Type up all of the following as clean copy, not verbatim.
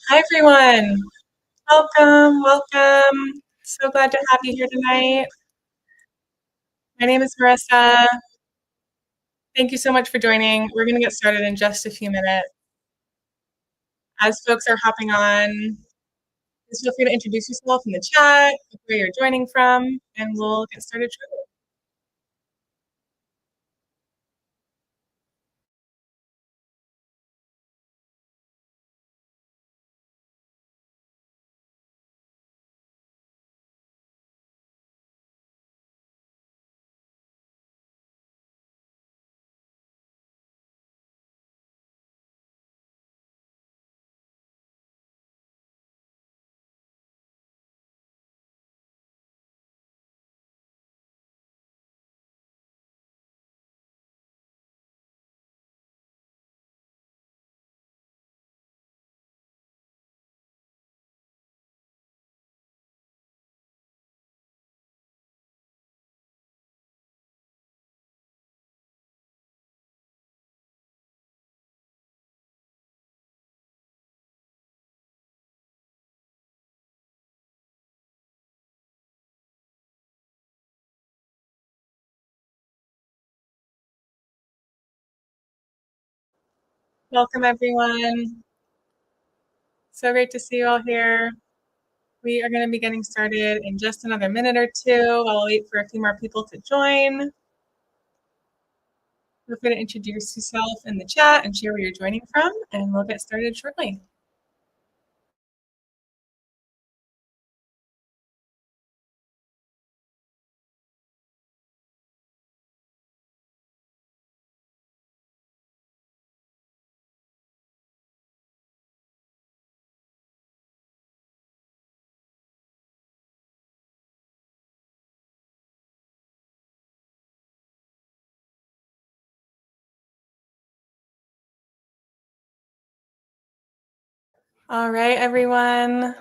Hi, everyone. Welcome, welcome. So glad to have you here tonight. My name is Marissa. Thank you so much for joining. We're going to get started in just a few minutes. As folks are hopping on, just feel free to introduce yourself in the chat, where you're joining from, and we'll get started shortly. Welcome, everyone. So great to see you all here. We are going to be getting started in just another minute or two. I'll wait for a few more people to join. Feel free to introduce yourself in the chat and share where you're joining from, and we'll get started shortly. All right, everyone.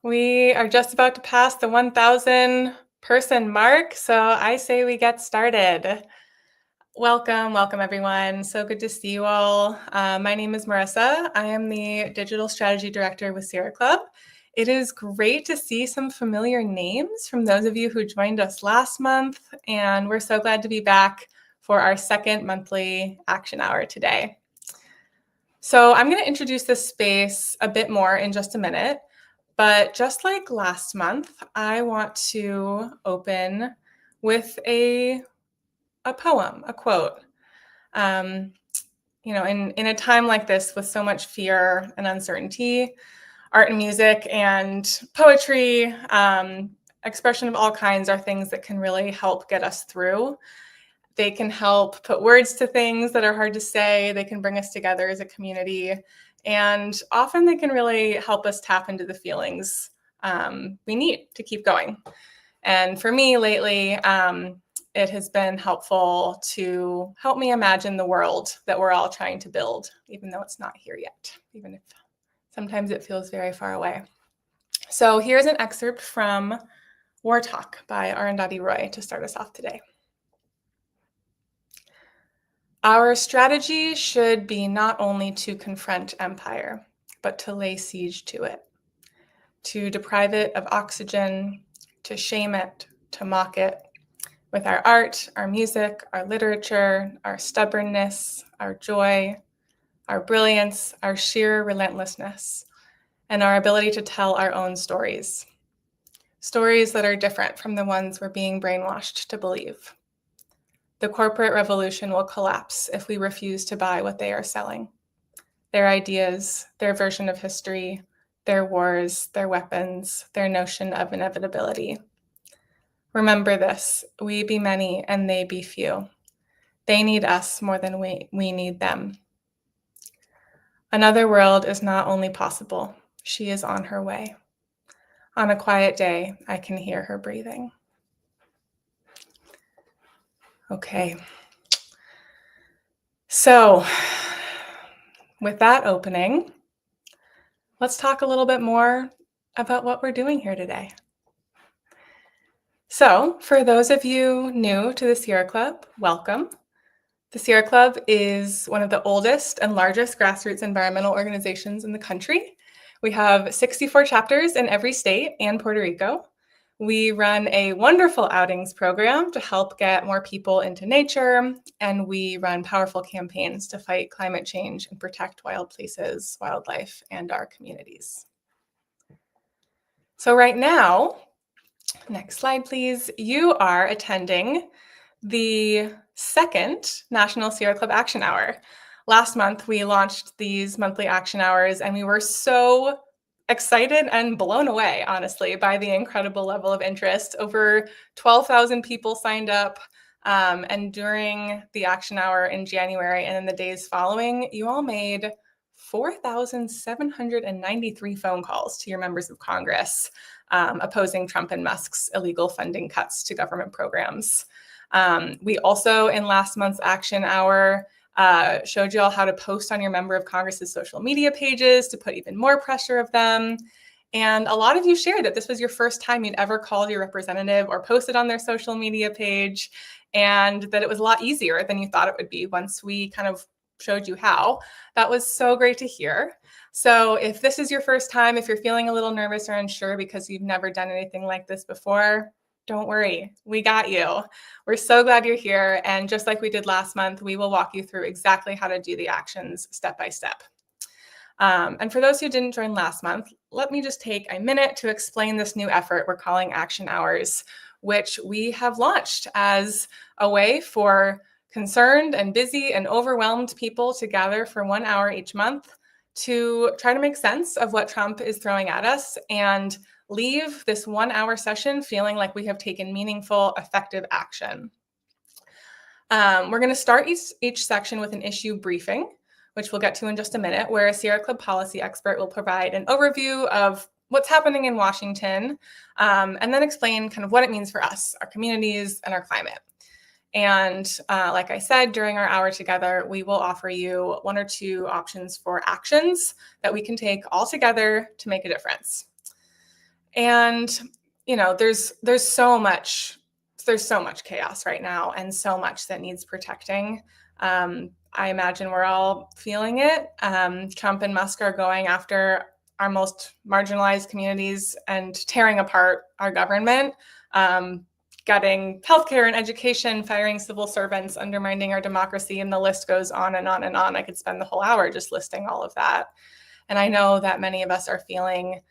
We are just about to pass the 1,000 person mark, so I say we get started. Welcome, welcome, everyone. So good to see you all. My name is Marissa. I am the Digital Strategy Director with Sierra Club. It is great to see some familiar names from those of you who joined us last month, and we're so glad to be back for our second monthly action hour today. So I'm going to introduce this space a bit more in just a minute, but just like last month, I want to open with a poem, a quote. In a time like this with so much fear and uncertainty, art and music and poetry, expression of all kinds are things that can really help get us through. They can help put words to things that are hard to say. They can bring us together as a community. And often they can really help us tap into the feelings we need to keep going. And for me lately, it has been helpful to help me imagine the world that we're all trying to build, even though it's not here yet, even if sometimes it feels very far away. So here's an excerpt from War Talk by Arundhati Roy to start us off today. Our strategy should be not only to confront empire, but to lay siege to it, to deprive it of oxygen, to shame it, to mock it, with our art, our music, our literature, our stubbornness, our joy, our brilliance, our sheer relentlessness, and our ability to tell our own stories. Stories that are different from the ones we're being brainwashed to believe. The corporate revolution will collapse if we refuse to buy what they are selling. Their ideas, their version of history, their wars, their weapons, their notion of inevitability. Remember this, we be many and they be few. They need us more than we need them. Another world is not only possible, she is on her way. On a quiet day, I can hear her breathing. Okay. So, with that opening, let's talk a little bit more about what we're doing here today. So, for those of you new to the Sierra Club, welcome. The Sierra Club is one of the oldest and largest grassroots environmental organizations in the country. We have 64 chapters in every state and Puerto Rico. We run a wonderful outings program to help get more people into nature, and we run powerful campaigns to fight climate change and protect wild places, wildlife, and our communities. So right now, next slide, please, you are attending the second National Sierra Club Action Hour. Last month, we launched these monthly action hours, and we were so excited and blown away, honestly, by the incredible level of interest. Over 12,000 people signed up. And during the action hour in January and in the days following, you all made 4,793 phone calls to your members of Congress opposing Trump and Musk's illegal funding cuts to government programs. We also, in last month's action hour, showed you all how to post on your member of Congress's social media pages to put even more pressure of them. And a lot of you shared that this was your first time you'd ever called your representative or posted on their social media page, and that it was a lot easier than you thought it would be once we kind of showed you how. That was so great to hear. So if this is your first time, if you're feeling a little nervous or unsure because you've never done anything like this before, don't worry, we got you. We're so glad you're here. And just like we did last month, we will walk you through exactly how to do the actions step by step. And for those who didn't join last month, let me just take a minute to explain this new effort we're calling Action Hours, which we have launched as a way for concerned and busy and overwhelmed people to gather for 1 hour each month to try to make sense of what Trump is throwing at us and leave this 1 hour session feeling like we have taken meaningful, effective action. We're going to start each section with an issue briefing, which we'll get to in just a minute, where a Sierra Club policy expert will provide an overview of what's happening in Washington, and then explain kind of what it means for us, our communities, and our climate. And like I said, during our hour together, we will offer you 1 or 2 options for actions that we can take all together to make a difference. And, you know, there's so much chaos right now and so much that needs protecting. I imagine we're all feeling it. Trump and Musk are going after our most marginalized communities and tearing apart our government, gutting healthcare and education, firing civil servants, undermining our democracy, and the list goes on and on and on. I could spend the whole hour just listing all of that. And I know that many of us are feeling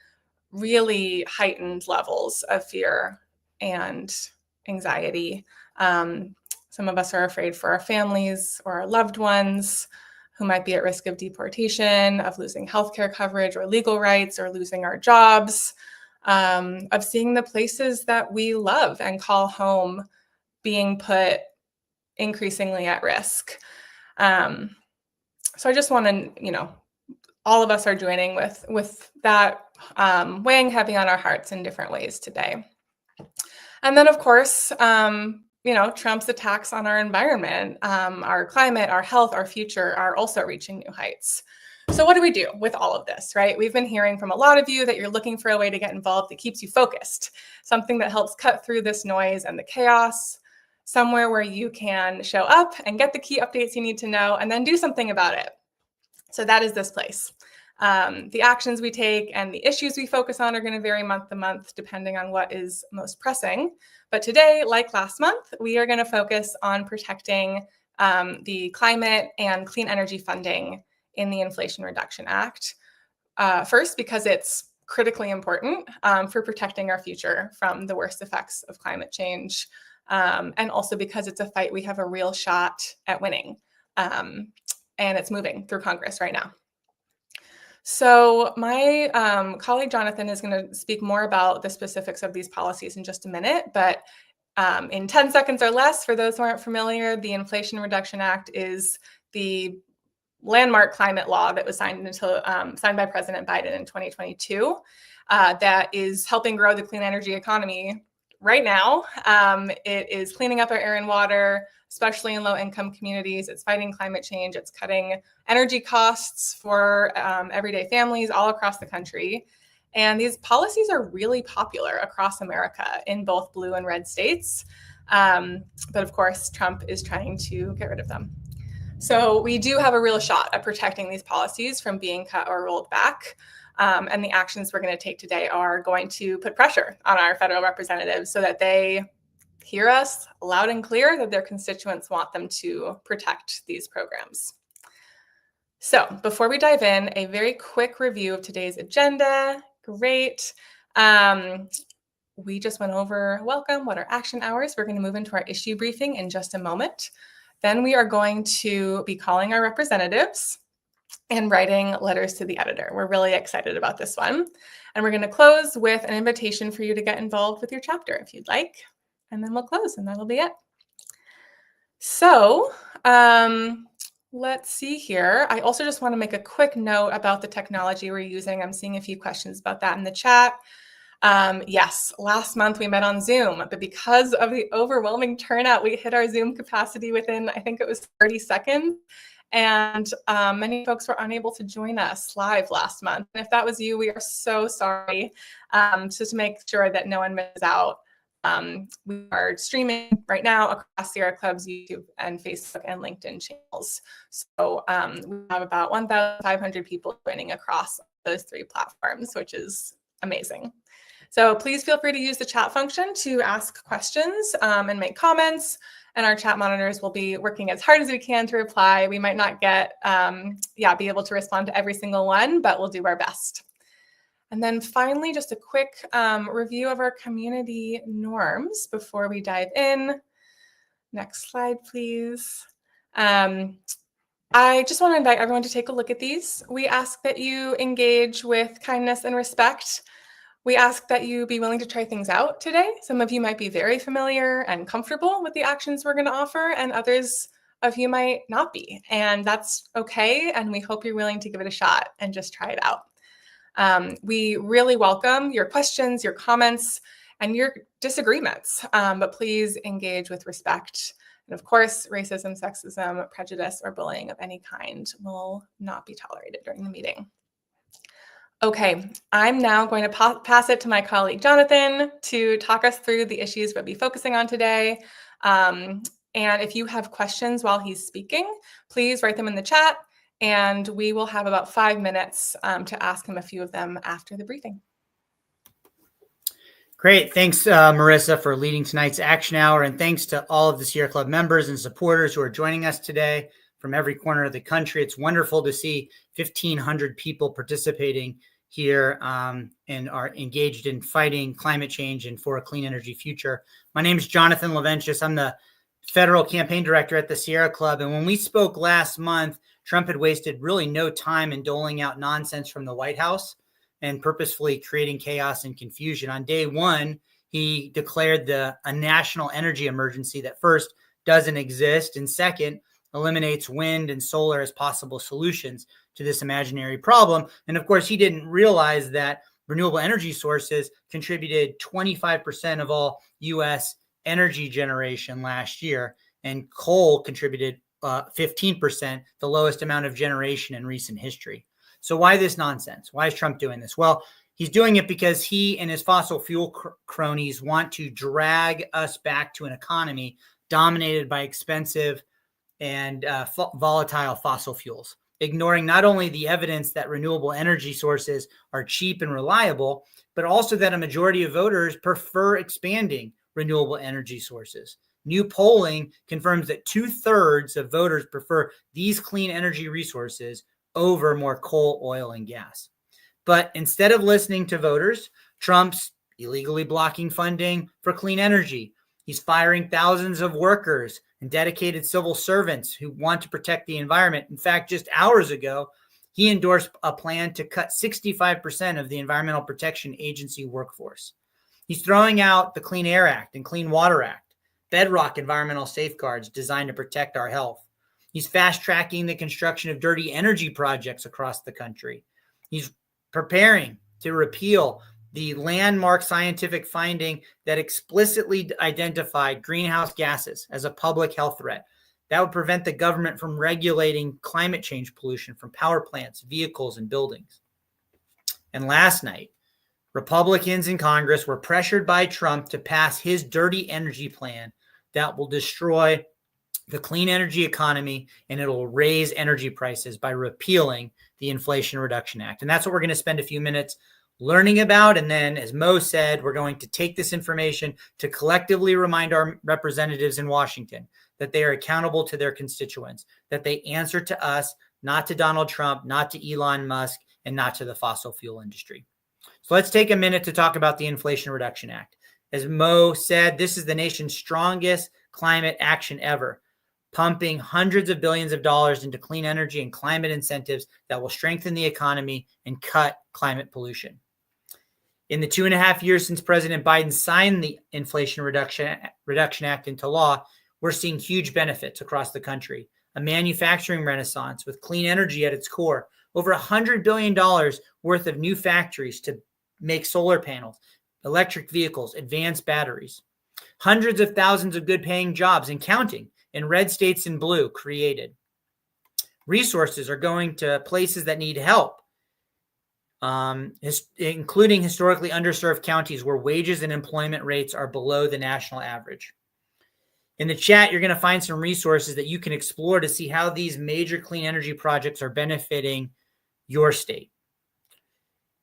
really heightened levels of fear and anxiety. Some of us are afraid for our families or our loved ones who might be at risk of deportation, of losing healthcare coverage or legal rights, or losing our jobs, of seeing the places that we love and call home being put increasingly at risk. So I just want to, all of us are joining with that weighing heavy on our hearts in different ways today. And then, of course, Trump's attacks on our environment, our climate, our health, our future are also reaching new heights. So what do we do with all of this, right? We've been hearing from a lot of you that you're looking for a way to get involved that keeps you focused, something that helps cut through this noise and the chaos, somewhere where you can show up and get the key updates you need to know and then do something about it. So that is this place. The actions we take and the issues we focus on are going to vary month to month, depending on what is most pressing. But today, like last month, we are going to focus on protecting the climate and clean energy funding in the Inflation Reduction Act. First, because it's critically important for protecting our future from the worst effects of climate change. And also because it's a fight we have a real shot at winning. And it's moving through Congress right now. So my colleague Jonathan is going to speak more about the specifics of these policies in just a minute, but in 10 seconds or less, for those who aren't familiar, the Inflation Reduction Act is the landmark climate law that was signed by President Biden in 2022 that is helping grow the clean energy economy right now. It is cleaning up our air and water, especially in low-income communities. It's fighting climate change. It's cutting energy costs for everyday families all across the country. And these policies are really popular across America in both blue and red states. But of course, Trump is trying to get rid of them. So we do have a real shot at protecting these policies from being cut or rolled back. And the actions we're going to take today are going to put pressure on our federal representatives so that they hear us loud and clear that their constituents want them to protect these programs. So before we dive in, a very quick review of today's agenda. Great. We just went over welcome, what are action hours. We're going to move into our issue briefing in just a moment. Then we are going to be calling our representatives and writing letters to the editor. We're really excited about this one. And we're going to close with an invitation for you to get involved with your chapter if you'd like. And then we'll close and that'll be it. So let's see here. I also just want to make a quick note about the technology we're using. I'm seeing a few questions about that in the chat. Yes, last month we met on Zoom, but because of the overwhelming turnout, we hit our Zoom capacity within, I think it was 30 seconds. And many folks were unable to join us live last month. And if that was you, we are so sorry. So to make sure that no one misses out, we are streaming right now across Sierra Club's YouTube and Facebook and LinkedIn channels. So we have about 1,500 people joining across those 3 platforms, which is amazing. So please feel free to use the chat function to ask questions and make comments. And our chat monitors will be working as hard as we can to reply. We might not get, be able to respond to every single one, but we'll do our best. And then finally, just a quick review of our community norms before we dive in. Next slide, please. I just want to invite everyone to take a look at these. We ask that you engage with kindness and respect. We ask that you be willing to try things out today. Some of you might be very familiar and comfortable with the actions we're going to offer, and others of you might not be. And that's okay. And we hope you're willing to give it a shot and just try it out. We really welcome your questions, your comments, and your disagreements, but please engage with respect. And of course, racism, sexism, prejudice, or bullying of any kind will not be tolerated during the meeting. Okay, I'm now going to pass it to my colleague, Jonathan, to talk us through the issues we'll be focusing on today. And if you have questions while he's speaking, please write them in the chat, and we will have about 5 minutes to ask him a few of them after the briefing. Great. Thanks, Marissa, for leading tonight's action hour. And thanks to all of the Sierra Club members and supporters who are joining us today from every corner of the country. It's wonderful to see 1,500 people participating here and are engaged in fighting climate change and for a clean energy future. My name is Jonathan Leventius. I'm the federal campaign director at the Sierra Club. And when we spoke last month, Trump had wasted really no time in doling out nonsense from the White House and purposefully creating chaos and confusion. On day one, he declared a national energy emergency that first doesn't exist, and second, eliminates wind and solar as possible solutions to this imaginary problem. And of course, he didn't realize that renewable energy sources contributed 25% of all U.S. energy generation last year, and coal contributed 15%, the lowest amount of generation in recent history. So why this nonsense? Why is Trump doing this? Well, he's doing it because he and his fossil fuel cronies want to drag us back to an economy dominated by expensive and volatile fossil fuels, ignoring not only the evidence that renewable energy sources are cheap and reliable, but also that a majority of voters prefer expanding renewable energy sources. New polling confirms that 2/3 of voters prefer these clean energy resources over more coal, oil, and gas. But instead of listening to voters, Trump's illegally blocking funding for clean energy. He's firing thousands of workers and dedicated civil servants who want to protect the environment. In fact, just hours ago, he endorsed a plan to cut 65% of the Environmental Protection Agency workforce. He's throwing out the Clean Air Act and Clean Water Act, bedrock environmental safeguards designed to protect our health. He's fast-tracking the construction of dirty energy projects across the country. He's preparing to repeal the landmark scientific finding that explicitly identified greenhouse gases as a public health threat. That would prevent the government from regulating climate change pollution from power plants, vehicles, and buildings. And last night, Republicans in Congress were pressured by Trump to pass his dirty energy plan that will destroy the clean energy economy, and it'll raise energy prices by repealing the Inflation Reduction Act. And that's what we're going to spend a few minutes learning about. And then, as Mo said, we're going to take this information to collectively remind our representatives in Washington that they are accountable to their constituents, that they answer to us, not to Donald Trump, not to Elon Musk, and not to the fossil fuel industry. So let's take a minute to talk about the Inflation Reduction Act. As Mo said, this is the nation's strongest climate action ever, pumping hundreds of billions of dollars into clean energy and climate incentives that will strengthen the economy and cut climate pollution. In the 2.5 years since President Biden signed the Inflation Reduction Act into law, we're seeing huge benefits across the country. A manufacturing renaissance with clean energy at its core. Over $100 billion worth of new factories to make solar panels, electric vehicles, advanced batteries. Hundreds of thousands of good-paying jobs and counting in red states and blue created. Resources are going to places that need help, including historically underserved counties where wages and employment rates are below the national average. In the chat, you're going to find some resources that you can explore to see how these major clean energy projects are benefiting your state.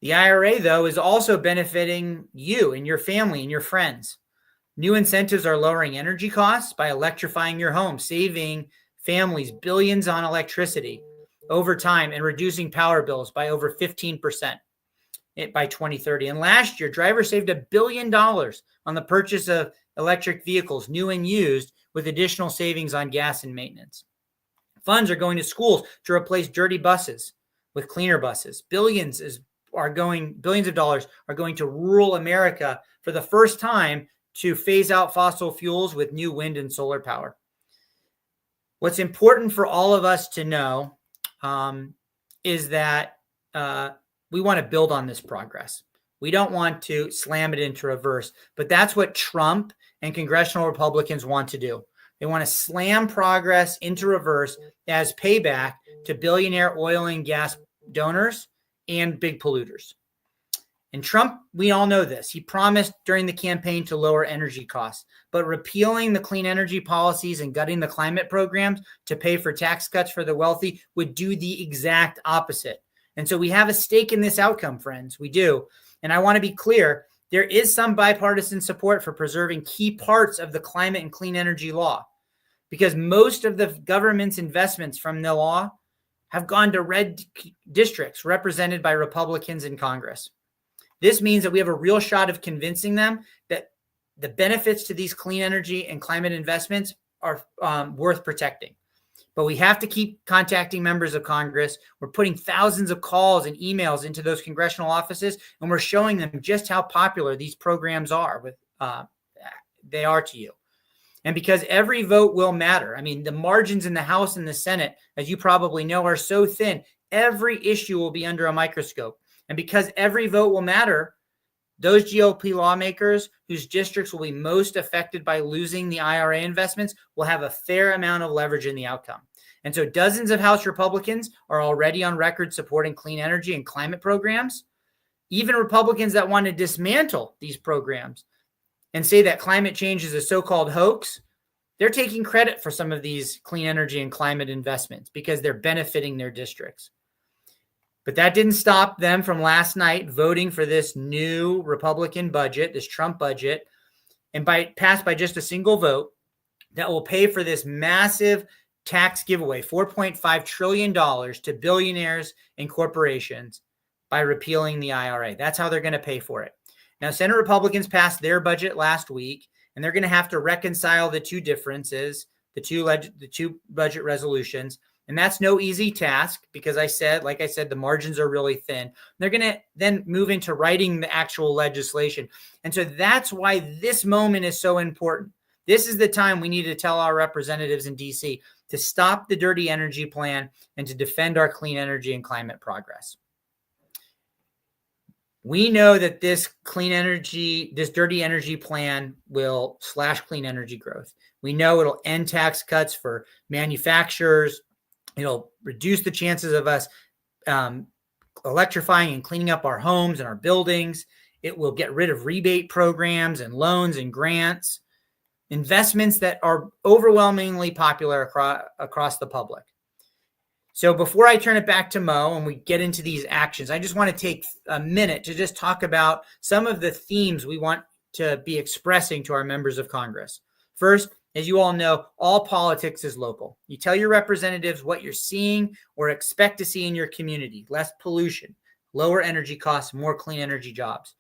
The IRA, though, is also benefiting you and your family and your friends. New incentives are lowering energy costs by electrifying your home, saving families billions on electricity over time, and reducing power bills by over 15% by 2030. And last year, drivers saved $1 billion on the purchase of electric vehicles, new and used, with additional savings on gas and maintenance. Funds are going to schools to replace dirty buses with cleaner buses. Billions of dollars are going to rural America for the first time to phase out fossil fuels with new wind and solar power. What's important for all of us to know is that we want to build on this progress. We don't want to slam it into reverse, but that's what Trump and congressional Republicans want to do. They want to slam progress into reverse as payback to billionaire oil and gas donors and big polluters. And Trump, we all know this. He promised during the campaign to lower energy costs, but repealing the clean energy policies and gutting the climate programs to pay for tax cuts for the wealthy would do the exact opposite. And so we have a stake in this outcome, friends. We do. And I want to be clear, there is some bipartisan support for preserving key parts of the climate and clean energy law, because most of the government's investments from the law have gone to red districts represented by Republicans in Congress. This means that we have a real shot of convincing them that the benefits to these clean energy and climate investments are worth protecting. But we have to keep contacting members of Congress. We're putting thousands of calls and emails into those congressional offices, and we're showing them just how popular these programs are. They are to you. And because every vote will matter. I mean, the margins in the House and the Senate, as you probably know, are so thin. Every issue will be under a microscope. And because every vote will matter, those GOP lawmakers whose districts will be most affected by losing the IRA investments will have a fair amount of leverage in the outcome. And so dozens of House Republicans are already on record supporting clean energy and climate programs. Even Republicans that want to dismantle these programs and say that climate change is a so-called hoax, they're taking credit for some of these clean energy and climate investments because they're benefiting their districts. But that didn't stop them from last night voting for this new Republican budget, this Trump budget, and passed by just a single vote that will pay for this massive tax giveaway, $4.5 trillion to billionaires and corporations by repealing the IRA. That's how they're going to pay for it. Now, Senate Republicans passed their budget last week, and they're going to have to reconcile the two differences, the two budget resolutions. And that's no easy task because like I said, the margins are really thin. They're going to then move into writing the actual legislation. And so that's why this moment is so important. This is the time we need to tell our representatives in DC to stop the dirty energy plan and to defend our clean energy and climate progress. We know that this dirty energy plan will slash clean energy growth. We know it'll end tax cuts for manufacturers. It'll reduce the chances of us electrifying and cleaning up our homes and our buildings. It will get rid of rebate programs and loans and grants. investments that are overwhelmingly popular across the public. So before I turn it back to Mo and we get into these actions, I just want to take a minute to just talk about some of the themes we want to be expressing to our members of Congress. First, as you all know, all politics is local. You tell your representatives what you're seeing or expect to see in your community: less pollution, lower energy costs, more clean energy jobs.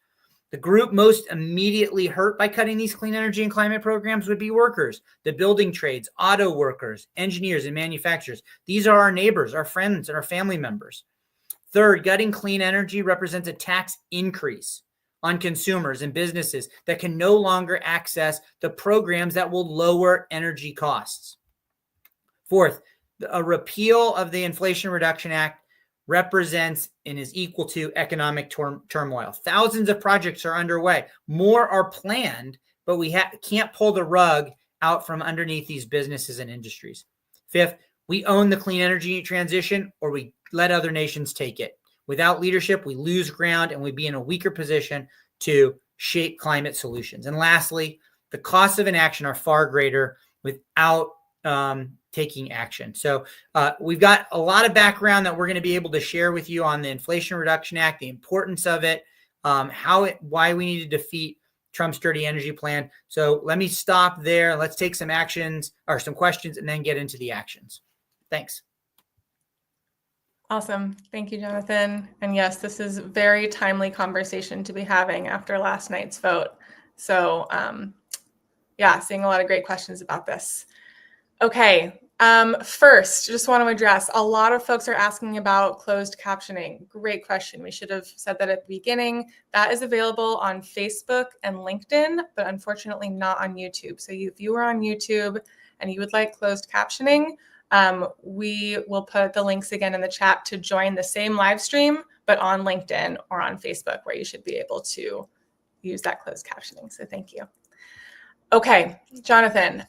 The group most immediately hurt by cutting these clean energy and climate programs would be workers, the building trades, auto workers, engineers, and manufacturers. These are our neighbors, our friends, and our family members. Third, gutting clean energy represents a tax increase on consumers and businesses that can no longer access the programs that will lower energy costs. Fourth, a repeal of the Inflation Reduction Act represents and is equal to economic turmoil. Thousands of projects are underway. More are planned, but we can't pull the rug out from underneath these businesses and industries. Fifth, we own the clean energy transition, or we let other nations take it. Without leadership, we lose ground and we be in a weaker position to shape climate solutions. And lastly, the costs of inaction are far greater without taking action. So we've got a lot of background that we're going to be able to share with you on the Inflation Reduction Act, the importance of it, why we need to defeat Trump's dirty energy plan. So let me stop there. Let's take some actions or some questions and then get into the actions. Thanks. Awesome. Thank you, Jonathan. And yes, this is a very timely conversation to be having after last night's vote. So yeah, seeing a lot of great questions about this. Okay. First, just want to address, a lot of folks are asking about closed captioning. Great question. We should have said that at the beginning. That is available on Facebook and LinkedIn, but unfortunately not on YouTube. So if you are on YouTube and you would like closed captioning, we will put the links again in the chat to join the same live stream, but on LinkedIn or on Facebook, where you should be able to use that closed captioning. So thank you. Okay, Jonathan.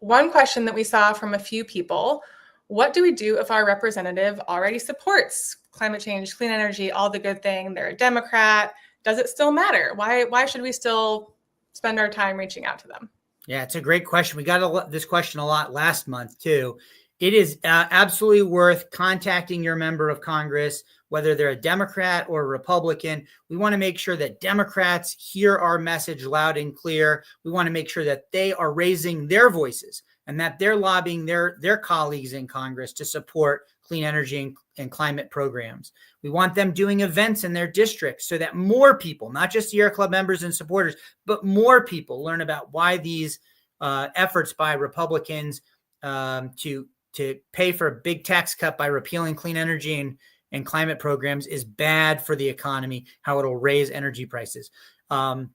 One question that we saw from a few people: what do we do if our representative already supports climate change, clean energy, all the good thing? They're a Democrat. Does it still matter? Why should we still spend our time reaching out to them? Yeah, it's a great question. We got this question a lot last month too. It is absolutely worth contacting your member of Congress, whether they're a Democrat or a Republican. We want to make sure that Democrats hear our message loud and clear. We want to make sure that they are raising their voices and that they're lobbying their colleagues in Congress to support clean energy and climate programs. We want them doing events in their districts so that more people, not just Sierra Club members and supporters, but more people learn about why these efforts by Republicans to pay for a big tax cut by repealing clean energy and climate programs is bad for the economy, how it'll raise energy prices. And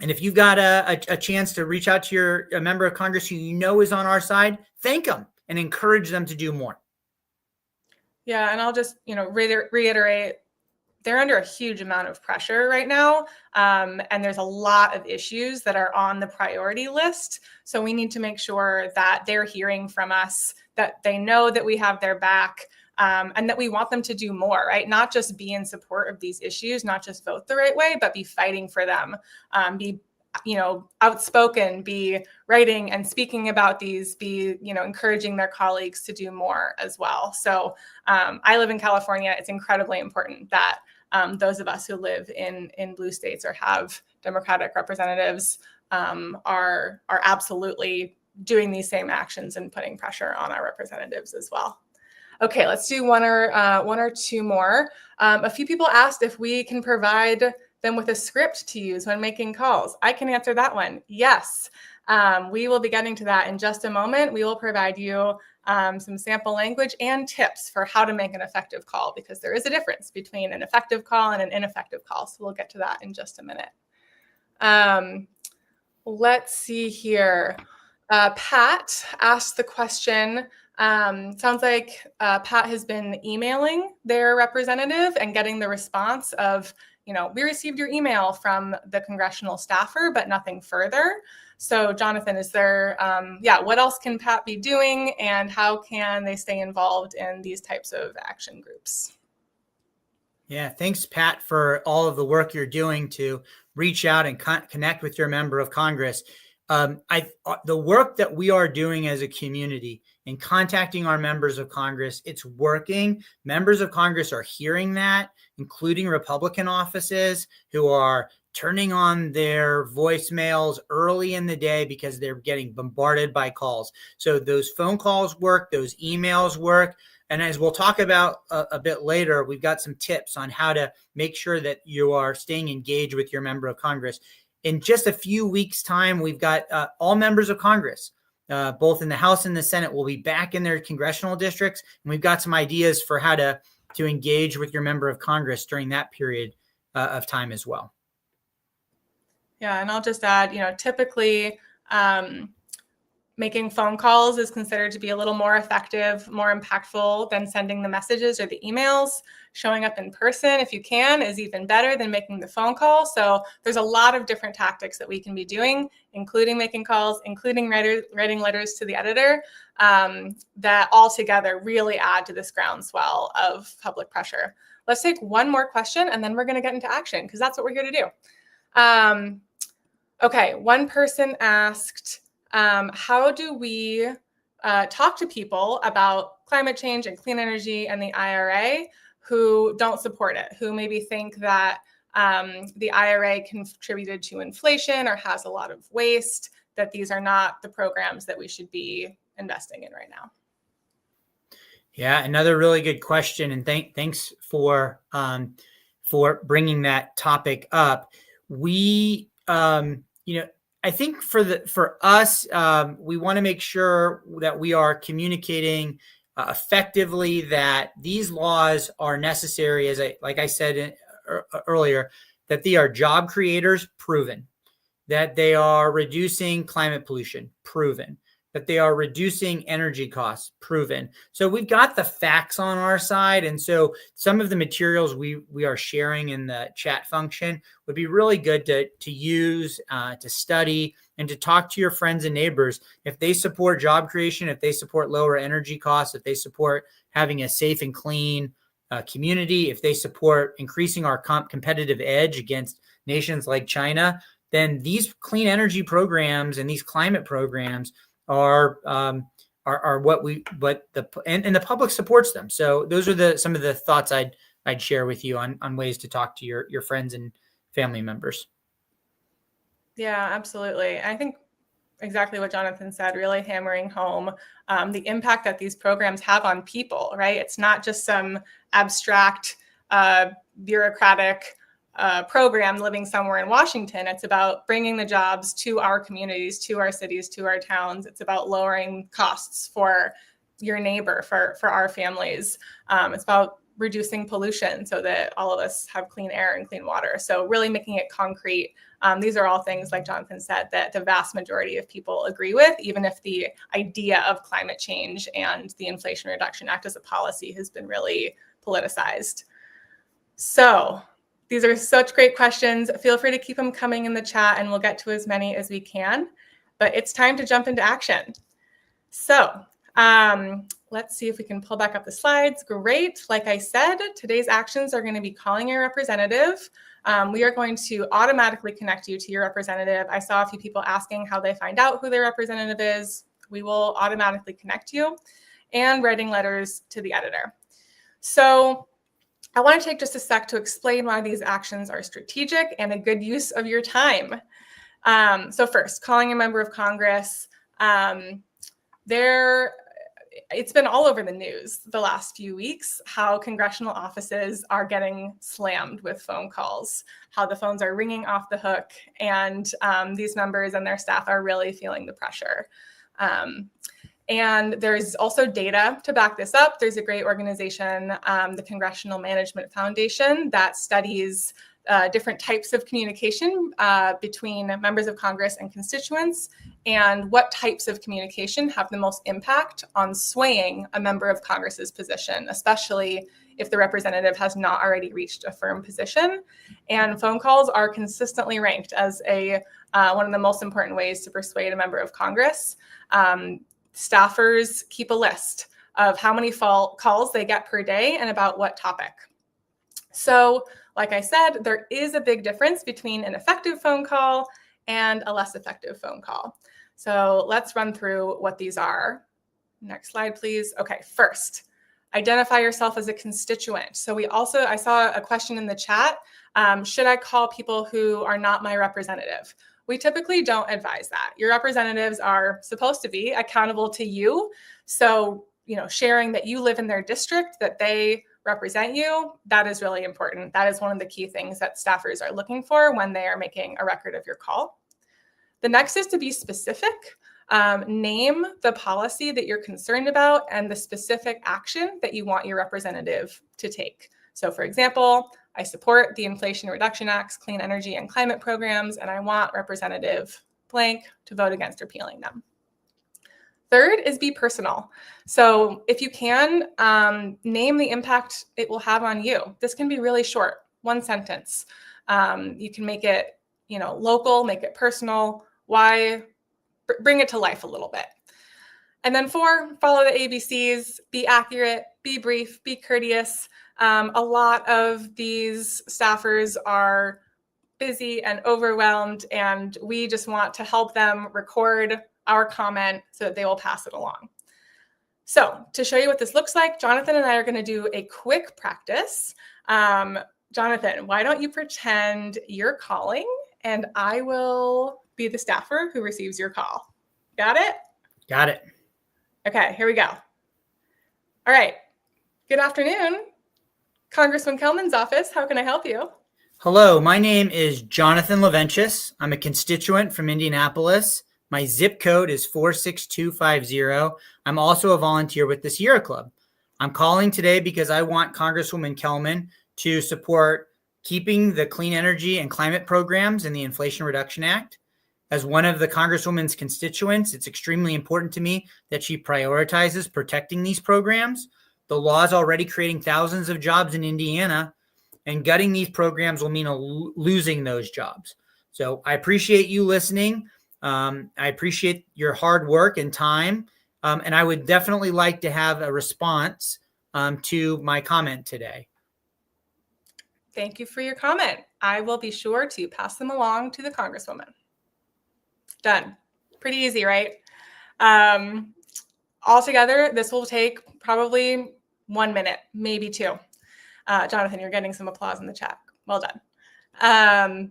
if you've got a chance to reach out to a member of Congress who you know is on our side, thank them and encourage them to do more. Yeah, and I'll just reiterate, they're under a huge amount of pressure right now, and there's a lot of issues that are on the priority list. So we need to make sure that they're hearing from us, that they know that we have their back, and that we want them to do more, right? Not just be in support of these issues, not just vote the right way, but be fighting for them, be outspoken, be writing and speaking about these, be encouraging their colleagues to do more as well. So I live in California. It's incredibly important that those of us who live in blue states or have Democratic representatives are absolutely doing these same actions and putting pressure on our representatives as well. Okay, let's do one or two more. A few people asked if we can provide them with a script to use when making calls. I can answer that one. Yes, we will be getting to that in just a moment. We will provide you some sample language and tips for how to make an effective call, because there is a difference between an effective call and an ineffective call. So we'll get to that in just a minute. Let's see here. Pat asked the question. Sounds like Pat has been emailing their representative and getting the response of, we received your email from the congressional staffer, but nothing further. So Jonathan, is there, what else can Pat be doing, and how can they stay involved in these types of action groups? Yeah, thanks, Pat, for all of the work you're doing to reach out and connect with your member of Congress. The work that we are doing as a community in contacting our members of Congress, it's working. Members of Congress are hearing that, including Republican offices who are turning on their voicemails early in the day because they're getting bombarded by calls. So those phone calls work, those emails work. And as we'll talk about a bit later, we've got some tips on how to make sure that you are staying engaged with your member of Congress. In just a few weeks' time, we've got all members of Congress, both in the House and the Senate, will be back in their congressional districts. And we've got some ideas for how to engage with your member of Congress during that period of time as well. Yeah, and I'll just add, typically making phone calls is considered to be a little more effective, more impactful than sending the messages or the emails. Showing up in person, if you can, is even better than making the phone call. So there's a lot of different tactics that we can be doing, including making calls, including writing letters to the editor, that all together really add to this groundswell of public pressure. Let's take one more question, and then we're going to get into action, because that's what we're here to do. Okay, one person asked, how do we talk to people about climate change and clean energy and the IRA who don't support it, who maybe think that the IRA contributed to inflation or has a lot of waste, that these are not the programs that we should be investing in right now? Yeah, another really good question, and thanks for bringing that topic up. We, I think for us, we want to make sure that we are communicating effectively that these laws are necessary, like I said earlier, that they are job creators, proven, that they are reducing climate pollution, proven, that they are reducing energy costs, proven. So we've got the facts on our side. And so some of the materials we are sharing in the chat function would be really good to use, to study, and to talk to your friends and neighbors. If they support job creation, if they support lower energy costs, if they support having a safe and clean community, if they support increasing our competitive edge against nations like China, then these clean energy programs and these climate programs are what the public supports them. So those are some of the thoughts I'd share with you on ways to talk to your friends and family members. Yeah, absolutely. I think exactly what Jonathan said, really hammering home the impact that these programs have on people, right? It's not just some abstract bureaucratic program living somewhere in Washington. It's about bringing the jobs to our communities, to our cities, to our towns. It's about lowering costs for your neighbor, for our families. It's about reducing pollution so that all of us have clean air and clean water. So really making it concrete. These are all things, like Jonathan said, that the vast majority of people agree with, even if the idea of climate change and the Inflation Reduction Act as a policy has been really politicized. So these are such great questions. Feel free to keep them coming in the chat, and we'll get to as many as we can. But it's time to jump into action. So let's see if we can pull back up the slides. Great. Like I said, today's actions are going to be calling your representative. We are going to automatically connect you to your representative. I saw a few people asking how they find out who their representative is. We will automatically connect you, and writing letters to the editor. So I want to take just a sec to explain why these actions are strategic and a good use of your time. So first, calling a member of Congress. It's been all over the news the last few weeks how congressional offices are getting slammed with phone calls, how the phones are ringing off the hook, and these members and their staff are really feeling the pressure. And there's also data to back this up. There's a great organization, the Congressional Management Foundation, that studies different types of communication between members of Congress and constituents, and what types of communication have the most impact on swaying a member of Congress's position, especially if the representative has not already reached a firm position. And phone calls are consistently ranked as one of the most important ways to persuade a member of Congress. Staffers keep a list of how many calls they get per day and about what topic. So, like I said, there is a big difference between an effective phone call and a less effective phone call. So let's run through what these are. Next slide, please. Okay, first, identify yourself as a constituent. So I saw a question in the chat. Should I call people who are not my representative? We typically don't advise that. Your representatives are supposed to be accountable to you. So, sharing that you live in their district, that they represent you, that is really important. That is one of the key things that staffers are looking for when they are making a record of your call. The next is to be specific. Name the policy that you're concerned about and the specific action that you want your representative to take. So for example, I support the Inflation Reduction Act's clean energy and climate programs, and I want Representative blank to vote against repealing them. Third is be personal. So if you can, name the impact it will have on you. This can be really short, one sentence. You can make it, local, make it personal. Why? Bring it to life a little bit. And then 4, follow the ABCs, be accurate, be brief, be courteous. A lot of these staffers are busy and overwhelmed, and we just want to help them record our comment so that they will pass it along. So to show you what this looks like, Jonathan and I are going to do a quick practice. Jonathan, why don't you pretend you're calling and I will be the staffer who receives your call. Got it? Got it. Okay, here we go. All right. Good afternoon. Congressman Kelman's office. How can I help you? Hello, my name is Jonathan Laventus. I'm a constituent from Indianapolis. My zip code is 46250. I'm also a volunteer with the Sierra Club. I'm calling today because I want Congresswoman Kelman to support keeping the clean energy and climate programs in the Inflation Reduction Act. As one of the Congresswoman's constituents, it's extremely important to me that she prioritizes protecting these programs. The law is already creating thousands of jobs in Indiana, and gutting these programs will mean losing those jobs. So I appreciate you listening. I appreciate your hard work and time. And I would definitely like to have a response to my comment today. Thank you for your comment. I will be sure to pass them along to the Congresswoman. Done. Pretty easy, right? Altogether, this will take probably 1 minute, maybe 2. Jonathan, you're getting some applause in the chat. Well done.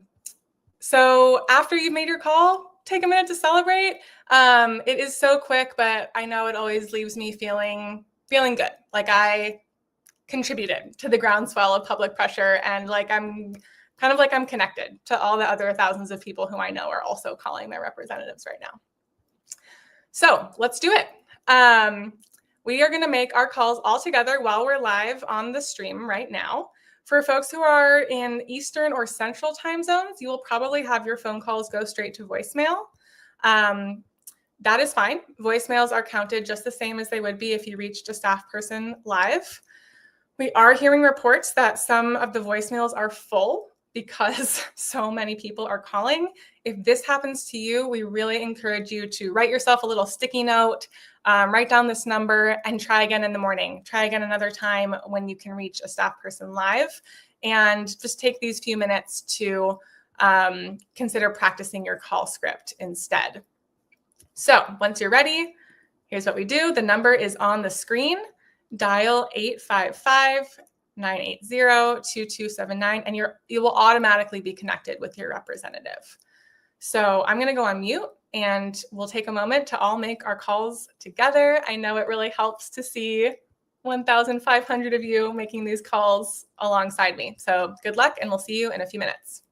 So after you've made your call, take a minute to celebrate. It is so quick, but I know it always leaves me feeling good. Like I contributed to the groundswell of public pressure, and I'm connected to all the other thousands of people who I know are also calling their representatives right now. So let's do it. We are going to make our calls all together while we're live on the stream right now. For folks who are in Eastern or Central time zones, you will probably have your phone calls go straight to voicemail. That is fine. Voicemails are counted just the same as they would be if you reached a staff person live. We are hearing reports that some of the voicemails are full because so many people are calling. If this happens to you, we really encourage you to write yourself a little sticky note, write down this number, and try again in the morning. Try again another time when you can reach a staff person live, and just take these few minutes to consider practicing your call script instead. So once you're ready, here's what we do. The number is on the screen. Dial 855-980-2279, and you will automatically be connected with your representative. So I'm going to go on mute, and we'll take a moment to all make our calls together. I know it really helps to see 1,500 of you making these calls alongside me. So good luck, and we'll see you in a few minutes.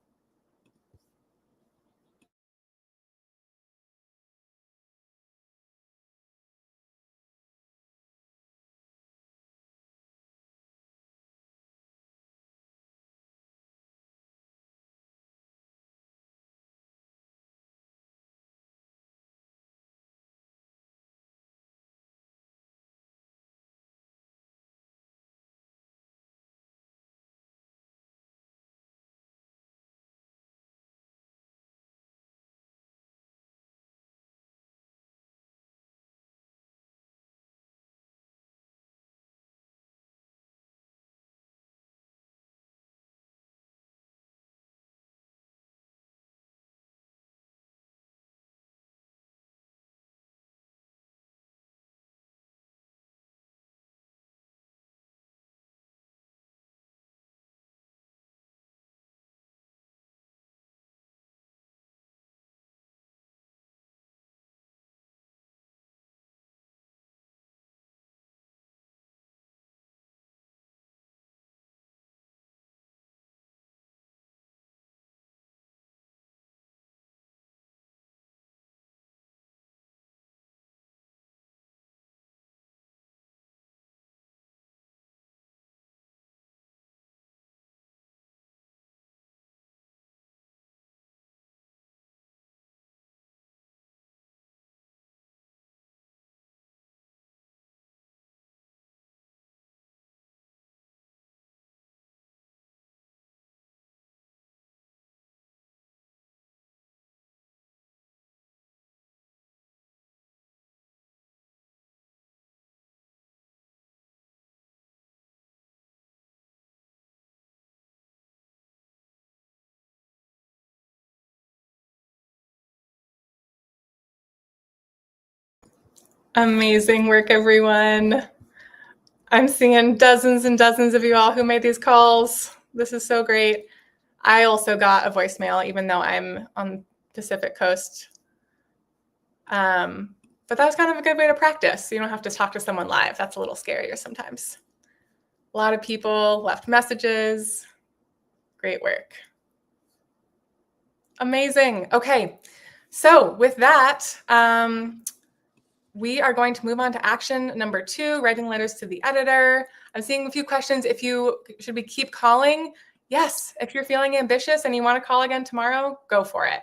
Amazing work, everyone. I'm seeing dozens and dozens of you all who made these calls. This is so great. I also got a voicemail, even though I'm on Pacific Coast. But that was kind of a good way to practice. You don't have to talk to someone live. That's a little scarier sometimes. A lot of people left messages. Great work. Amazing. Okay. So with that, we are going to move on to action number 2, writing letters to the editor. I'm seeing a few questions. Should we keep calling? Yes. If you're feeling ambitious and you want to call again tomorrow, go for it.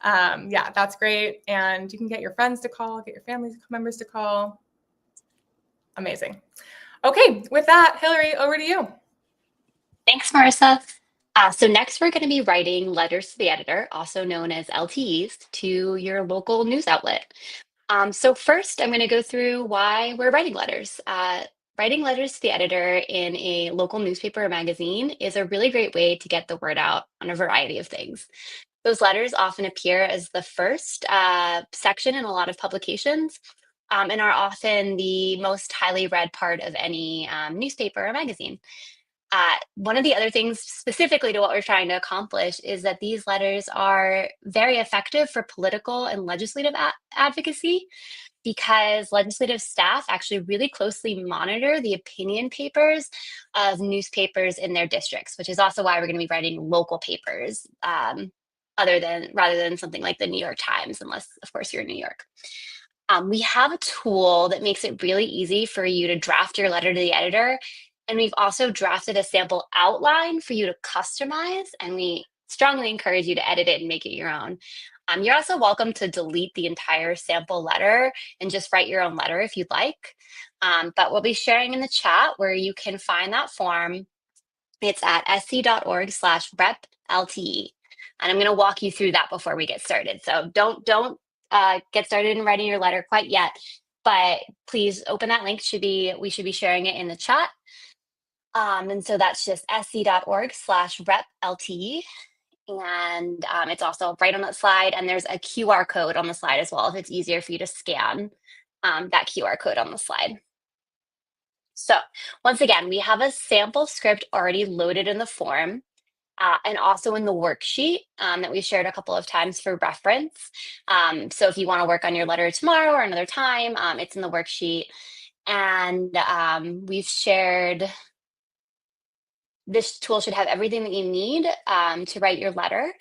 Yeah, that's great. And you can get your friends to call, get your family members to call. Amazing. Okay, with that, Hillary, over to you. Thanks, Marissa. So next we're going to be writing letters to the editor, also known as LTEs, to your local news outlet. So first, I'm going to go through why we're writing letters. Writing letters to the editor in a local newspaper or magazine is a really great way to get the word out on a variety of things. Those letters often appear as the first section in a lot of publications and are often the most highly read part of any newspaper or magazine. One of the other things specifically to what we're trying to accomplish is that these letters are very effective for political and legislative advocacy because legislative staff actually really closely monitor the opinion papers of newspapers in their districts, which is also why we're going to be writing local papers rather than something like the New York Times, unless, of course, you're in New York. We have a tool that makes it really easy for you to draft your letter to the editor. And we've also drafted a sample outline for you to customize, and we strongly encourage you to edit it and make it your own. You're also welcome to delete the entire sample letter and just write your own letter if you'd like. But we'll be sharing in the chat where you can find that form. It's at sc.org/rep-LTE. And I'm going to walk you through that before we get started. So don't get started in writing your letter quite yet, but please open that link. We should be sharing it in the chat. And so that's just sc.org/rep-LTE. And it's also right on that slide. And there's a QR code on the slide as well, if it's easier for you to scan that QR code on the slide. So once again, we have a sample script already loaded in the form and also in the worksheet that we shared a couple of times for reference. So if you want to work on your letter tomorrow or another time, it's in the worksheet. And we've shared, this tool should have everything that you need to write your letter.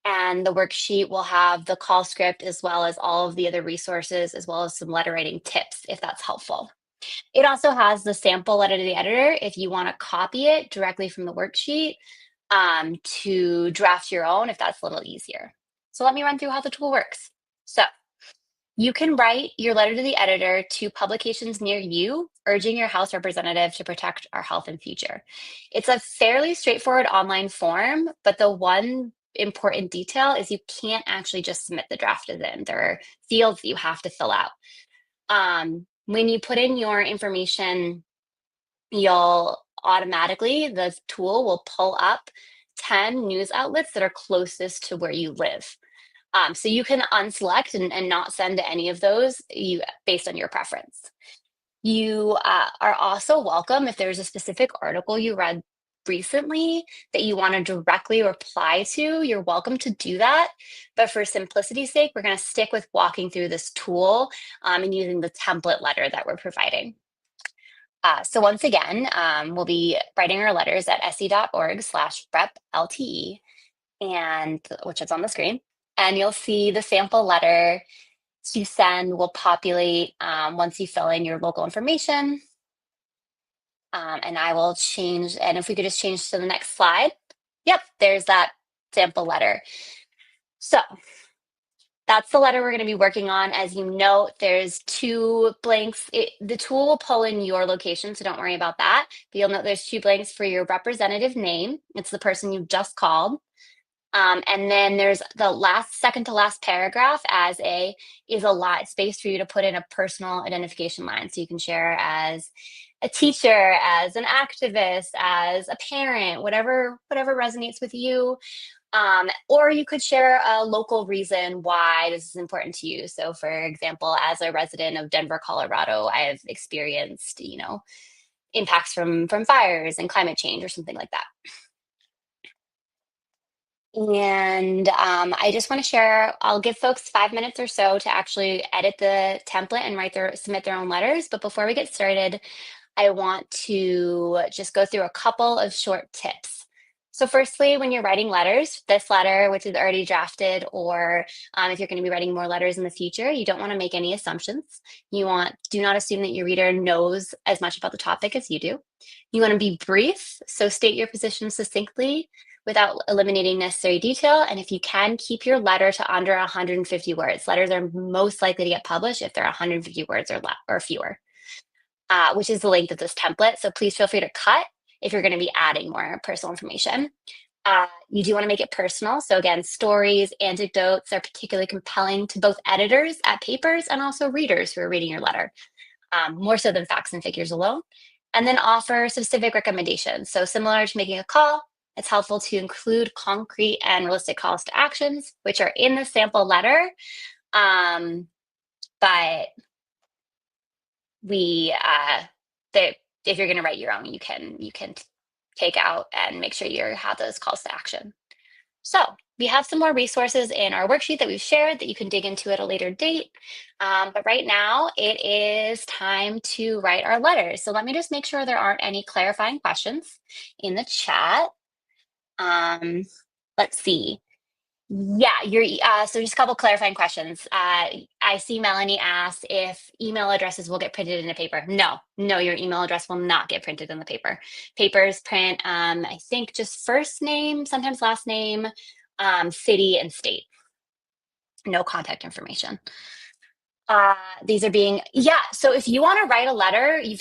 And the worksheet will have the call script as well as all of the other resources, as well as some letter writing tips, if that's helpful. It also has the sample letter to the editor if you want to copy it directly from the worksheet to draft your own, if that's a little easier. So let me run through how the tool works. So you can write your letter to the editor to publications near you, urging your House representative to protect our health and future. It's a fairly straightforward online form, but the one important detail is you can't actually just submit the draft as in. There are fields that you have to fill out. When you put in your information, the tool will pull up 10 news outlets that are closest to where you live. So you can unselect and not send to any of those based on your preference. You are also welcome, if there's a specific article you read recently that you want to directly reply to, you're welcome to do that. But for simplicity's sake, we're going to stick with walking through this tool and using the template letter that we're providing. So once again, we'll be writing our letters at sc.org/rep-LTE, which is on the screen. And you'll see the sample letter to send will populate once you fill in your local information. And I will change, and if we could just change to the next slide. Yep, there's that sample letter. So that's the letter we're going to be working on. As you note, there's 2 blanks. The tool will pull in your location, so don't worry about that. But you'll note there's 2 blanks for your representative name. It's the person you just called. And then there's the second to last paragraph is a lot space for you to put in a personal identification line. So you can share as a teacher, as an activist, as a parent, whatever resonates with you. Or you could share a local reason why this is important to you. So, for example, as a resident of Denver, Colorado, I have experienced, impacts from fires and climate change or something like that. And I just want to share, I'll give folks 5 minutes or so to actually edit the template and submit their own letters. But before we get started, I want to just go through a couple of short tips. So firstly, when you're writing letters, this letter, which is already drafted, or if you're going to be writing more letters in the future, you don't want to make any assumptions. Do not assume that your reader knows as much about the topic as you do. You want to be brief, so state your position succinctly without eliminating necessary detail. And if you can, keep your letter to under 150 words. Letters are most likely to get published if they're 150 words or fewer, which is the length of this template. So please feel free to cut if you're going to be adding more personal information. You do want to make it personal. So again, stories, anecdotes are particularly compelling to both editors at Papers and also readers who are reading your letter, more so than facts and figures alone. And then offer specific recommendations. So similar to making a call, it's helpful to include concrete and realistic calls to actions, which are in the sample letter. But if you're going to write your own, you can take out and make sure you have those calls to action. So we have some more resources in our worksheet that we've shared that you can dig into at a later date. But right now it is time to write our letters. So let me just make sure there aren't any clarifying questions in the chat. Let's see. Yeah, so just a couple clarifying questions. I see Melanie asked if email addresses will get printed in a paper. No, your email address will not get printed in the paper. Papers print, I think just first name, sometimes last name, city and state. No contact information. These are so if you want to write a letter, if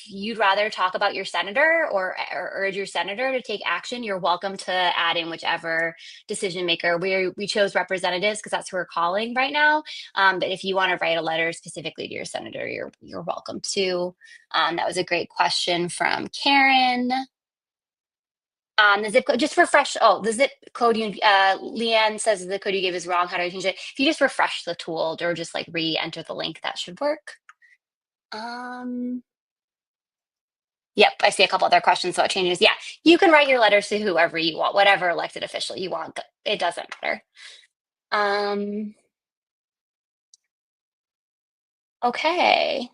you'd rather talk about your senator or urge your senator to take action, you're welcome to add in whichever decision maker. We chose representatives because that's who we're calling right now. But if you want to write a letter specifically to your senator, you're welcome to. That was a great question from Karen. The zip code, just refresh. Oh, the zip code Leanne says the code you gave is wrong. How do I change it? If you just refresh the tool or just like re-enter the link, that should work. Yep, I see a couple other questions about changes. Yeah, you can write your letters to whoever you want, whatever elected official you want. It doesn't matter. Okay.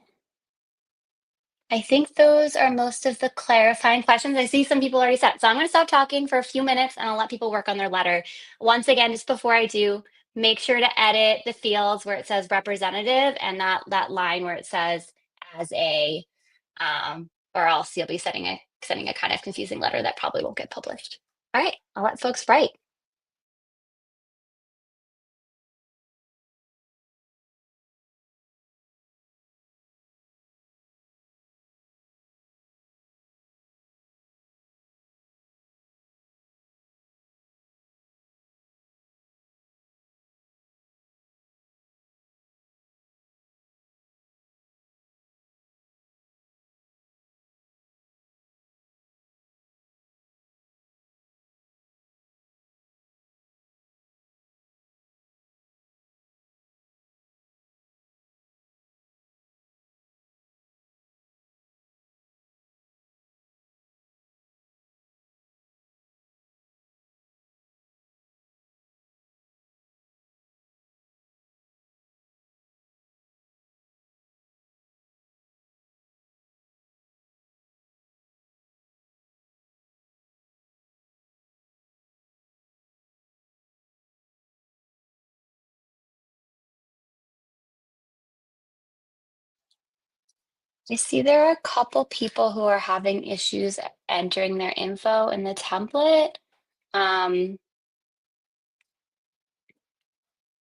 I think those are most of the clarifying questions. I see some people already said. So I'm going to stop talking for a few minutes and I'll let people work on their letter. Once again, just before I do, make sure to edit the fields where it says representative and that line where it says as a, or else you'll be sending a kind of confusing letter that probably won't get published. All right, I'll let folks write. I see there are a couple people who are having issues entering their info in the template.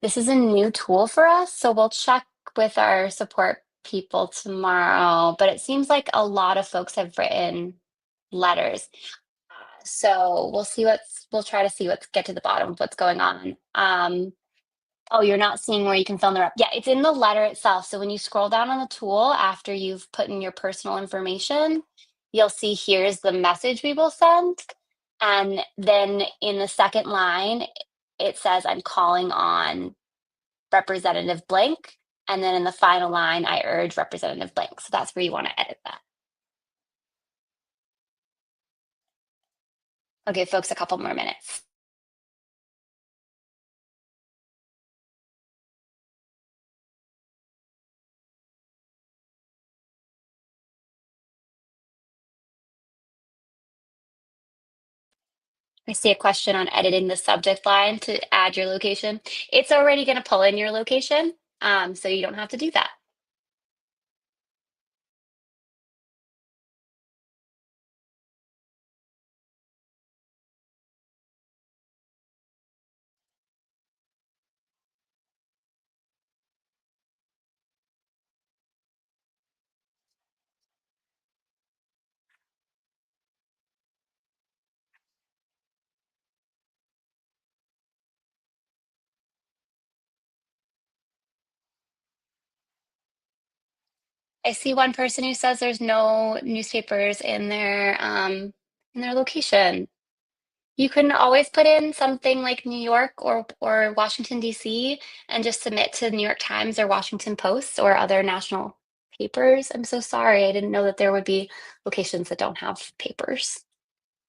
This is a new tool for us, so we'll check with our support people tomorrow, but it seems like a lot of folks have written letters. So we'll try to get to the bottom of what's going on. Oh, you're not seeing where you can fill in the rep. Yeah, it's in the letter itself. So when you scroll down on the tool after you've put in your personal information, you'll see here's the message we will send. And then in the second line, it says I'm calling on Representative blank. And then in the final line, I urge Representative blank. So that's where you want to edit that. I'll give folks a couple more minutes. I see a question on editing the subject line to add your location. It's already going to pull in your location, so you don't have to do that. I see one person who says there's no newspapers in their location. You can always put in something like New York or Washington, D.C., and just submit to the New York Times or Washington Post or other national papers. I'm so sorry. I didn't know that there would be locations that don't have papers.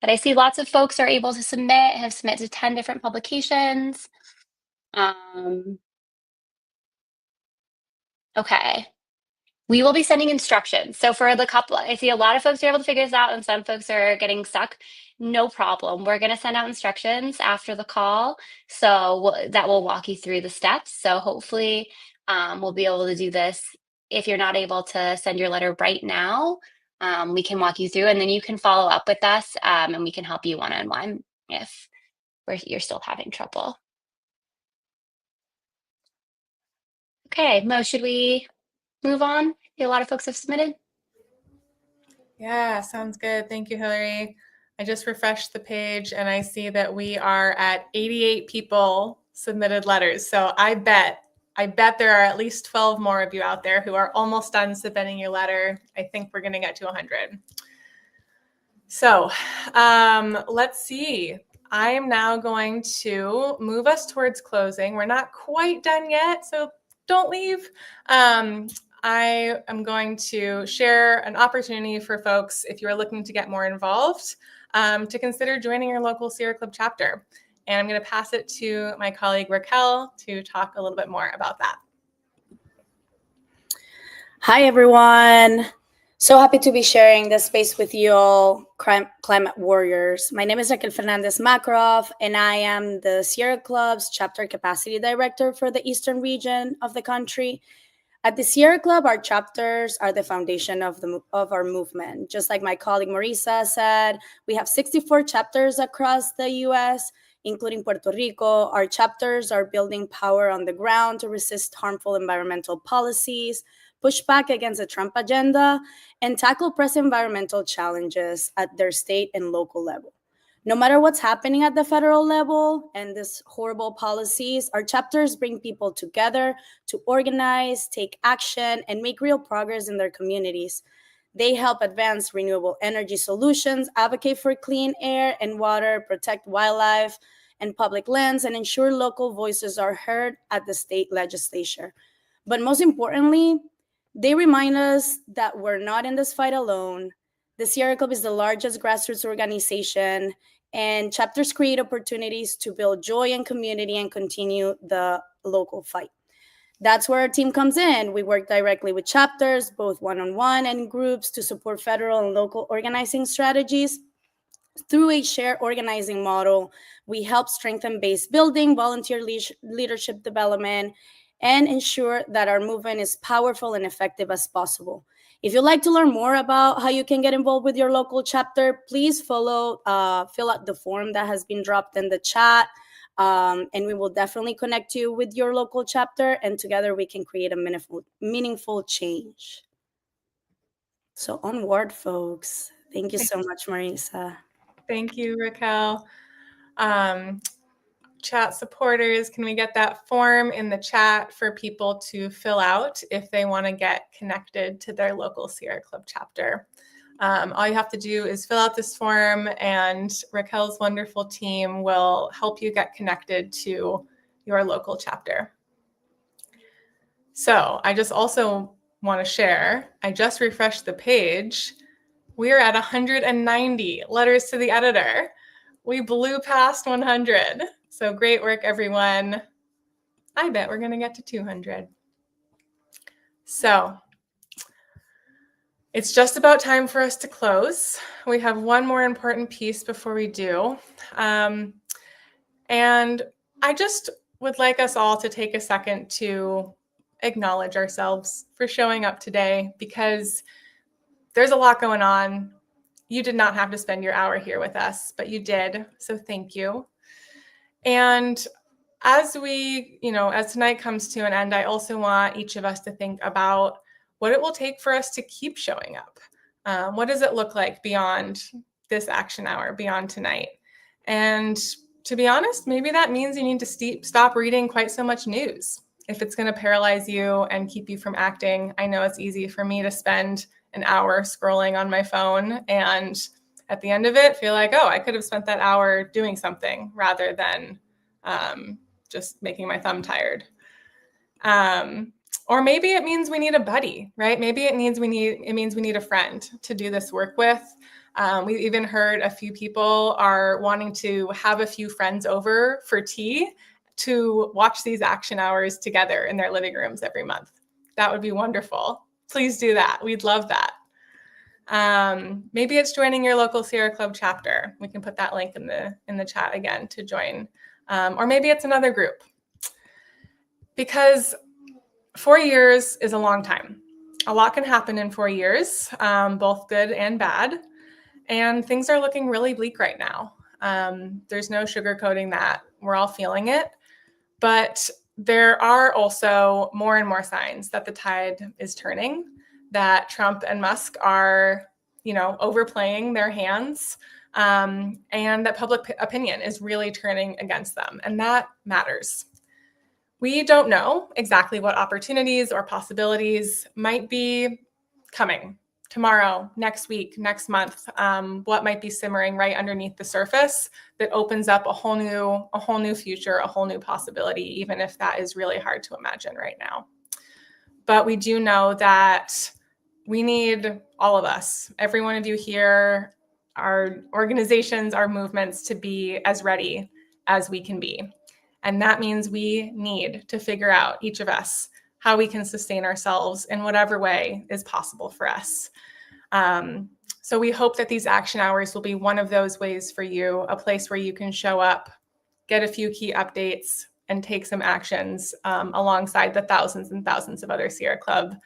But I see lots of folks are able to have submitted to 10 different publications. Okay. We will be sending instructions. So for the couple, I see a lot of folks are able to figure this out and some folks are getting stuck. No problem. We're going to send out instructions after the call. So that will walk you through the steps. So hopefully we'll be able to do this. If you're not able to send your letter right now, we can walk you through and then you can follow up with us and we can help you one-on-one if you're still having trouble. Okay, Mo, should we move on? A lot of folks have submitted. Yeah, sounds good. Thank you, Hillary. I just refreshed the page and I see that we are at 88 people submitted letters. So I bet there are at least 12 more of you out there who are almost done submitting your letter. I think we're going to get to 100. So let's see. I am now going to move us towards closing. We're not quite done yet, so don't leave. I am going to share an opportunity for folks, if you are looking to get more involved, to consider joining your local Sierra Club chapter. And I'm going to pass it to my colleague Raquel to talk a little bit more about that. Hi, everyone. So happy to be sharing this space with you all, climate warriors. My name is Raquel Fernandez Makarov, and I am the Sierra Club's Chapter Capacity Director for the Eastern region of the country. At the Sierra Club, our chapters are the foundation of our movement. Just like my colleague Marisa said, we have 64 chapters across the U.S., including Puerto Rico. Our chapters are building power on the ground to resist harmful environmental policies, push back against the Trump agenda, and tackle pressing environmental challenges at their state and local level. No matter what's happening at the federal level and these horrible policies, our chapters bring people together to organize, take action, and make real progress in their communities. They help advance renewable energy solutions, advocate for clean air and water, protect wildlife and public lands, and ensure local voices are heard at the state legislature. But most importantly, they remind us that we're not in this fight alone. The Sierra Club is the largest grassroots organization, and chapters create opportunities to build joy and community and continue the local fight. That's where our team comes in. We work directly with chapters, both one-on-one and in groups, to support federal and local organizing strategies. Through a shared organizing model, we help strengthen base building, volunteer leadership development, and ensure that our movement is powerful and effective as possible. If you'd like to learn more about how you can get involved with your local chapter, please fill out the form that has been dropped in the chat, and we will definitely connect you with your local chapter, and together we can create a meaningful change. So onward, folks. Thank you so much, Marisa. Thank you, Raquel. Chat supporters, can we get that form in the chat for people to fill out if they want to get connected to their local Sierra Club chapter? All you have to do is fill out this form, and Raquel's wonderful team will help you get connected to your local chapter. So I just also want to share, I just refreshed the page. We're at 190 letters to the editor. We blew past 100. So great work, everyone. I bet we're going to get to 200. So it's just about time for us to close. We have one more important piece before we do. And I just would like us all to take a second to acknowledge ourselves for showing up today, because there's a lot going on. You did not have to spend your hour here with us, but you did. So thank you. And as tonight comes to an end, I also want each of us to think about what it will take for us to keep showing up. What does it look like beyond this action hour, beyond tonight? And to be honest, maybe that means you need to stop reading quite so much news. If it's going to paralyze you and keep you from acting, I know it's easy for me to spend an hour scrolling on my phone and at the end of it feel like, oh, I could have spent that hour doing something rather than just making my thumb tired. Or maybe it means we need a buddy, right? Maybe it means we need a friend to do this work with. We've even heard a few people are wanting to have a few friends over for tea to watch these action hours together in their living rooms every month. That would be wonderful. Please do that. We'd love that. Maybe it's joining your local Sierra Club chapter. We can put that link in the chat again to join. Or maybe it's another group. Because 4 years is a long time. A lot can happen in 4 years, both good and bad. And things are looking really bleak right now. There's no sugarcoating that. We're all feeling it. But there are also more and more signs that the tide is turning, that Trump and Musk are, overplaying their hands, and that public opinion is really turning against them. And that matters. We don't know exactly what opportunities or possibilities might be coming tomorrow, next week, next month, what might be simmering right underneath the surface that opens up a whole new future, a whole new possibility, even if that is really hard to imagine right now. But we do know that we need all of us, every one of you here, our organizations, our movements, to be as ready as we can be. And that means we need to figure out, each of us, how we can sustain ourselves in whatever way is possible for us. So we hope that these action hours will be one of those ways for you, a place where you can show up, get a few key updates, and take some actions alongside the thousands and thousands of other Sierra Club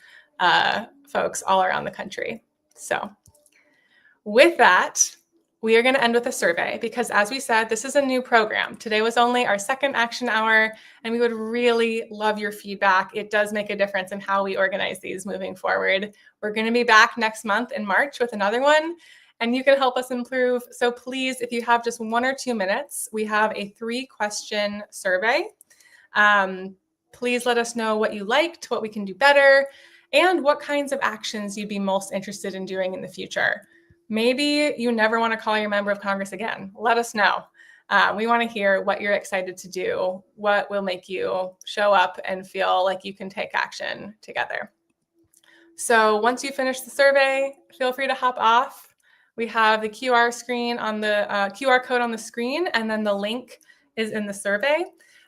folks all around the country. So with that, we are going to end with a survey, because as we said, this is a new program. Today was only our second action hour, and we would really love your feedback. It does make a difference in how we organize these moving forward. We're going to be back next month in March with another one, and you can help us improve. So please, if you have just 1 or 2 minutes, we have a 3-question survey. Please let us know what you liked, what we can do better, and what kinds of actions you'd be most interested in doing in the future. Maybe you never want to call your member of Congress again. Let us know. We want to hear what you're excited to do, what will make you show up and feel like you can take action together. So once you finish the survey, feel free to hop off. We have the QR code on the screen, and then the link is in the survey.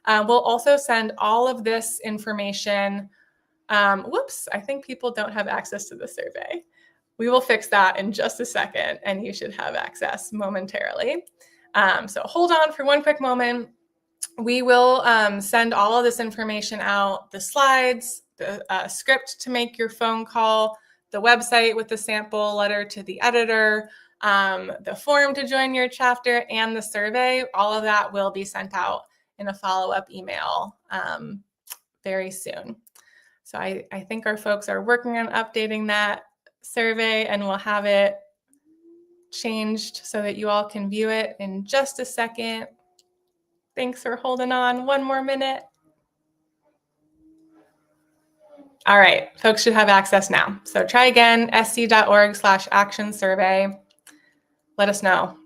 We'll also send all of this information. I think people don't have access to the survey. We will fix that in just a second, and you should have access momentarily. So hold on for one quick moment. We will send all of this information out, the slides, the script to make your phone call, the website with the sample letter to the editor, the form to join your chapter, and the survey. All of that will be sent out in a follow-up email very soon. So I think our folks are working on updating that survey, and we'll have it changed so that you all can view it in just a second. Thanks for holding on 1 more minute. All right, folks should have access now. So try again, sc.org/action survey. Let us know.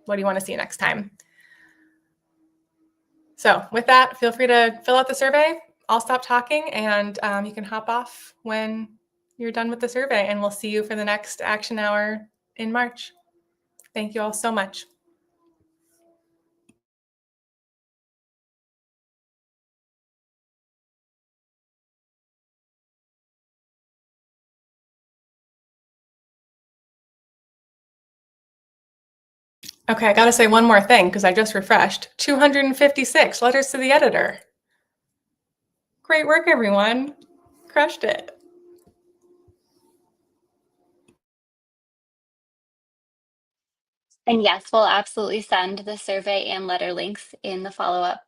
What do you want to see next time? So with that, feel free to fill out the survey. I'll stop talking and you can hop off when you're done with the survey, and we'll see you for the next action hour in March. Thank you all so much. Okay, I gotta say one more thing because I just refreshed. 256 letters to the editor. Great work, everyone. Crushed it. And yes, we'll absolutely send the survey and letter links in the follow-up